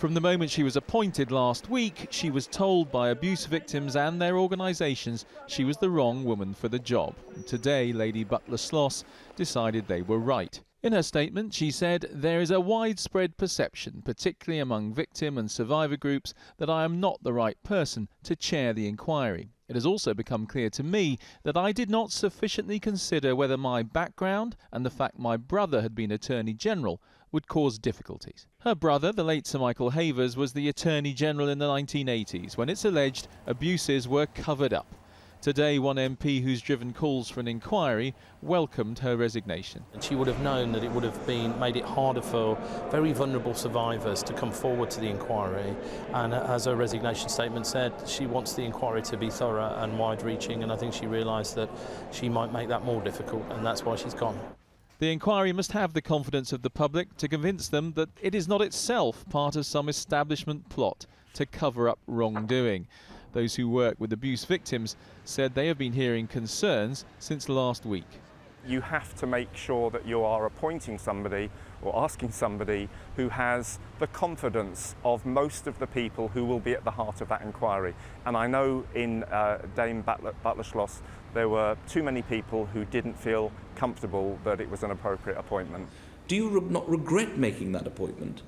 From the moment she was appointed last week, she was told by abuse victims and their organisations she was the wrong woman for the job. And today, Lady Butler-Sloss decided they were right. In her statement, she said, "There is a widespread perception, particularly among victim and survivor groups, that I am not the right person to chair the inquiry. It has also become clear to me that I did not sufficiently consider whether my background and the fact my brother had been Attorney General would cause difficulties." Her brother, the late Sir Michael Havers, was the Attorney General in the 1980s when it's alleged abuses were covered up. Today, one MP who's driven calls for an inquiry welcomed her resignation. And she would have known that it would have made it harder for very vulnerable survivors to come forward to the inquiry. And as her resignation statement said, she wants the inquiry to be thorough and wide-reaching, and I think she realised that she might make that more difficult, and that's why she's gone. The inquiry must have the confidence of the public to convince them that it is not itself part of some establishment plot to cover up wrongdoing. Those who work with abuse victims said they have been hearing concerns since last week. You have to make sure that you are appointing somebody or asking somebody who has the confidence of most of the people who will be at the heart of that inquiry. And I know in Dame Butler-Sloss there were too many people who didn't feel comfortable that it was an appropriate appointment. Do you not regret making that appointment?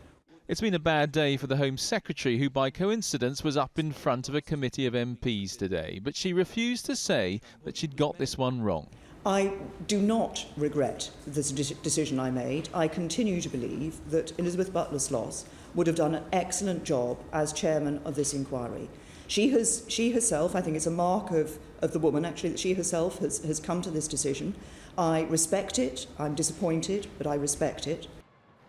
It's been a bad day for the Home Secretary, who by coincidence was up in front of a committee of MPs today, but she refused to say that she'd got this one wrong. I do not regret the decision I made. I continue to believe that Elizabeth Butler-Sloss would have done an excellent job as chairman of this inquiry. She herself, I think it's a mark of the woman actually, that she herself has come to this decision. I respect it. I'm disappointed, but I respect it.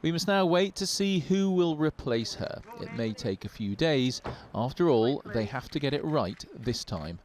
We must now wait to see who will replace her. It may take a few days. After all, they have to get it right this time.